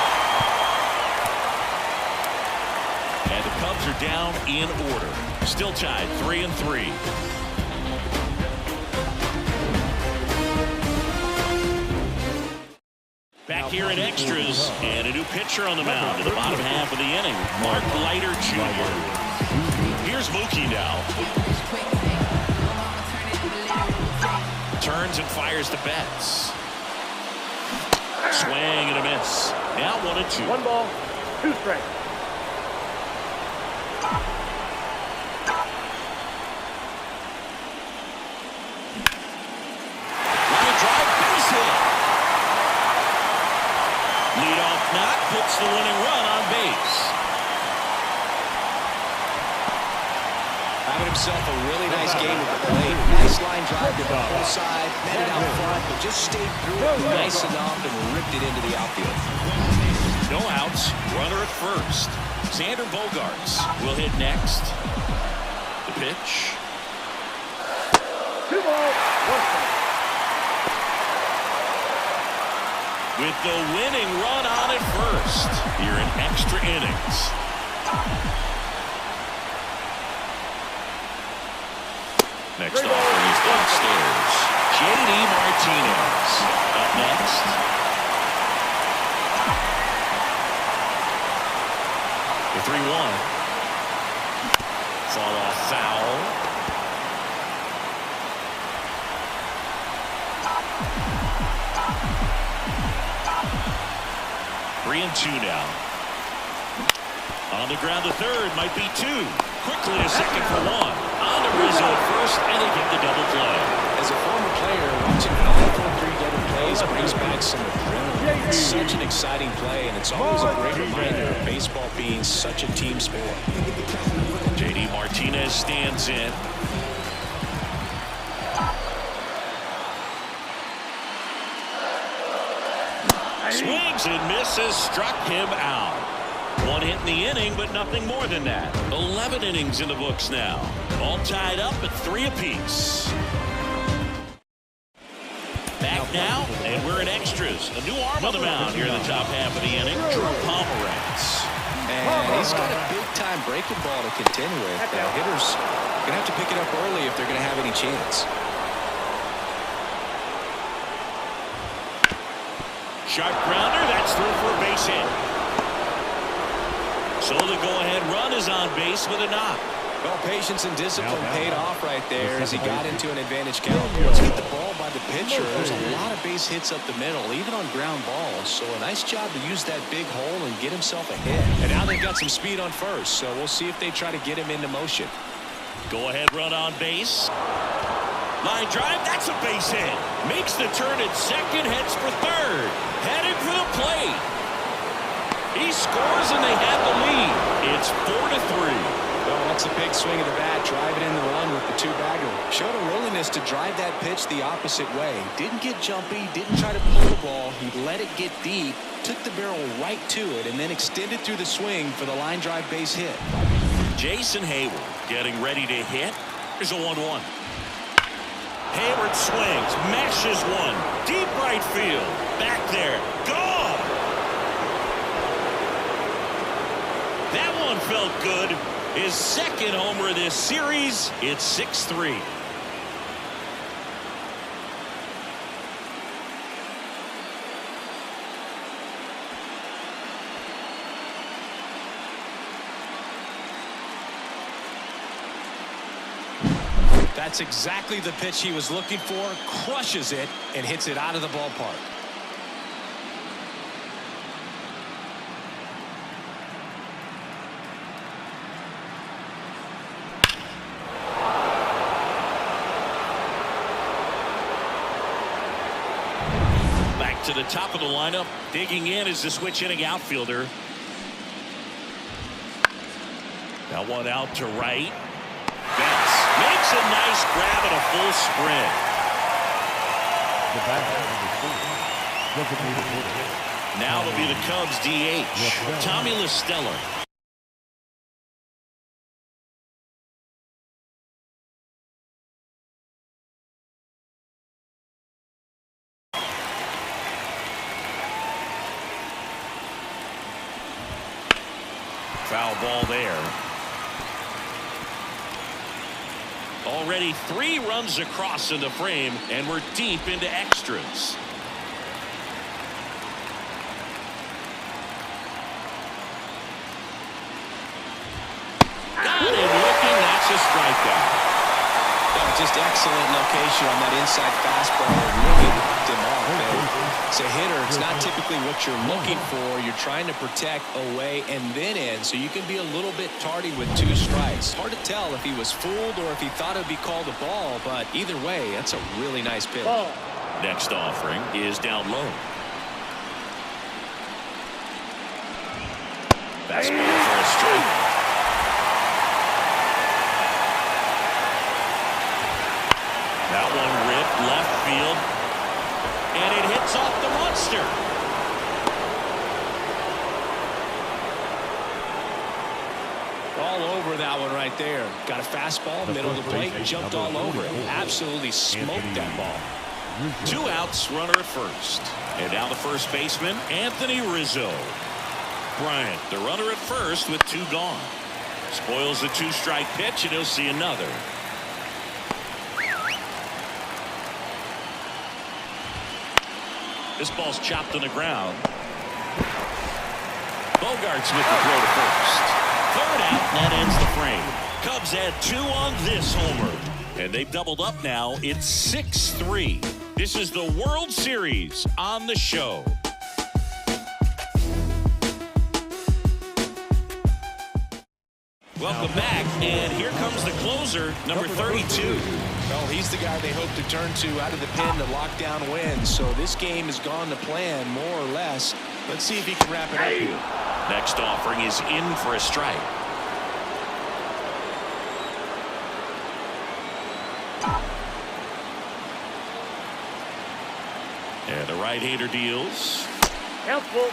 And the Cubs are down in order. Still tied 3-3. Back here in extras, and a new pitcher on the mound in the bottom half of the inning, Mark Leiter Jr. Here's Mookie now. Turns and fires the Betts. Swing and a miss. Now 1-2. 1 ball, 2 strikes. Line drive, base hit. Leadoff knock puts the winning run on base. Having himself a really nice game at the plate. Nice line drive to the full side. Met it out front, but just stayed through it nice enough and ripped it into the outfield. No outs. Runner at first. Xander Bogaerts will hit next. The pitch. 2 balls, 1 strike. With the winning run on at first. Here in extra innings. Next offering is downstairs. J.D. Martinez up next. The 3-1. Fall off foul. Three and 2 now. On the ground, the third might be 2. Quickly to second for 1. On to Rizzo at first, and they get the double play. As a former player, watching 5-4-3 double plays brings back some adrenaline. It's such an exciting play, and it's always a great reminder of baseball being such a team sport. J.D. Martinez stands in. Swings and misses, struck him out. 1 hit in the inning, but nothing more than that. 11 innings in the books now. All tied up at 3 apiece. Back now, and we're in extras. A new arm on the mound here in the top half of the inning, Drew Pomeranz. And he's got a big-time breaking ball to contend with. Hitters going to have to pick it up early if they're going to have any chance. Sharp grounder, that's through for a base hit. So the go-ahead run is on base with a knock. Well, patience and discipline paid off right there as he got into an advantage count. Let's get the ball by the pitcher. There's a lot of base hits up the middle, even on ground balls. So a nice job to use that big hole and get himself a hit. And now they've got some speed on first, so we'll see if they try to get him into motion. Go-ahead run on base. Line drive, that's a base hit. Makes the turn at second, heads for third. Headed for the plate. He scores and they have the lead. It's 4-3. Well, that's a big swing of the bat, driving in the run with the 2-bagger. Showed a willingness to drive that pitch the opposite way. Didn't get jumpy, didn't try to pull the ball. He let it get deep, took the barrel right to it, and then extended through the swing for the line drive base hit. Jason Hayward getting ready to hit. Here's a 1-1. Hayward swings, mashes one. Deep right field. Back there. Gone! That one felt good. His second homer this series. It's 6-3. That's exactly the pitch he was looking for. Crushes it and hits it out of the ballpark. Back to the top of the lineup. Digging in is the switch hitting outfielder. That one out to right. Betts makes a nice grab and a full sprint. Now it'll be the Cubs DH, Tommy La Stella. Foul ball there. Already 3 runs across in the frame, and we're deep into extras. Got him looking. That's a strikeout. Just excellent location on that inside fastball. Really hooked him off. It's a hitter. It's not typically what you're looking for. You're trying to protect away and then in, so you can be a little bit tardy with 2 strikes. Hard to tell if he was fooled or if he thought it would be called a ball, but either way, that's a really nice pitch. Ball. Next offering is down low. Fastball for a strike. That one ripped left field, and it hits off the monster. All over that one right there. Got a fastball, middle of the plate, jumped all over it. Absolutely smoked that ball. 2 outs, runner at first. And now the first baseman, Anthony Rizzo. Bryant, the runner at first with 2 gone. Spoils the 2-strike pitch, and he'll see another. This ball's chopped on the ground. Bogarts with the throw to first. 3rd out, and that ends the frame. Cubs add 2 on this homer. And they've doubled up now. It's 6-3. This is the World Series on the show. Welcome back, and here comes the closer, number 32. Well, he's the guy they hope to turn to out of the pen to lock down wins. So this game has gone to plan, more or less. Let's see if he can wrap it up here. Next offering is in for a strike. And the right-hander deals. Helpful.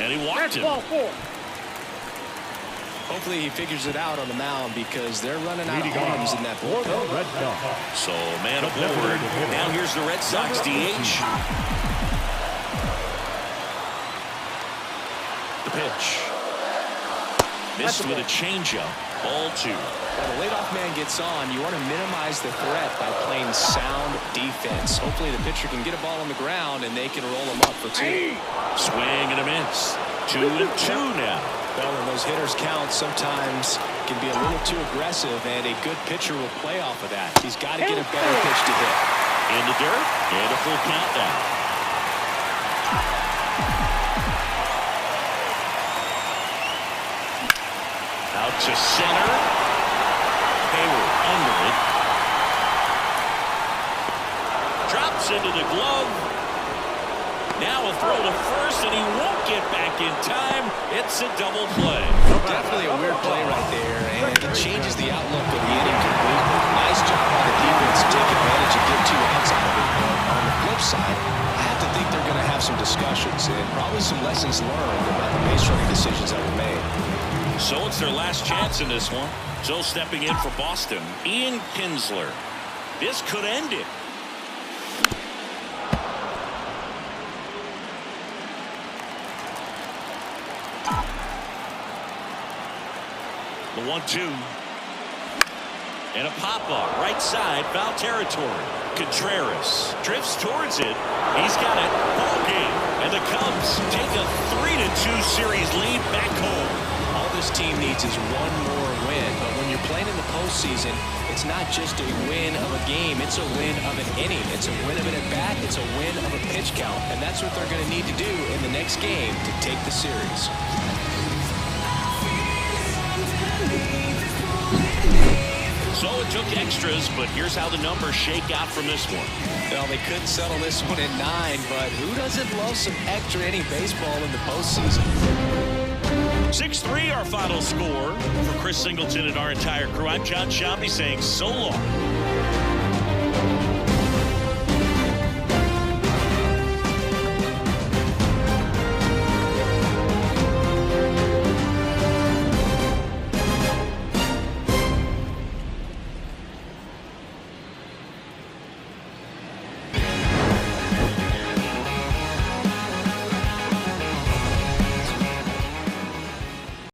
And he walked him. Ball 4. Hopefully he figures it out on the mound because they're running out of arms in that bullpen. Red Sox. So man aboard. Now here's the Red Sox DH. The pitch. Missed with a changeup. Ball 2. When the leadoff man gets on, you want to minimize the threat by playing sound defense. Hopefully the pitcher can get a ball on the ground and they can roll him up for 2. Swing and a miss. 2-2 now. Well, when those hitters count, sometimes can be a little too aggressive, and a good pitcher will play off of that. He's got to get a better pitch to hit. In the dirt, and a full count now. Out to center. Hayward under it. Drops into the glove. Now a throw to first, and he won't get back in time. It's a double play. Definitely a weird play right there, and it changes the outlook of the inning completely. Nice job by the defense to take advantage and get 2 outs out of it. On the flip side, I have to think they're going to have some discussions and probably some lessons learned about the base running decisions that were made. So it's their last chance in this one. So stepping in for Boston, Ian Kinsler. This could end it. The 1-2. And a pop-up right side, foul territory. Contreras drifts towards it. He's got it. Ball game. And the Cubs take a 3-2 series lead back home. All this team needs is one more win. But when you're playing in the postseason, it's not just a win of a game. It's a win of an inning. It's a win of an at-bat. It's a win of a pitch count. And that's what they're going to need to do in the next game to take the series. So it took extras, but here's how the numbers shake out from this one. Well, they couldn't settle this one at 9, but who doesn't love some extra inning baseball in the postseason? 6-3 our final score. For Chris Singleton and our entire crew, I'm John Shambi saying so long.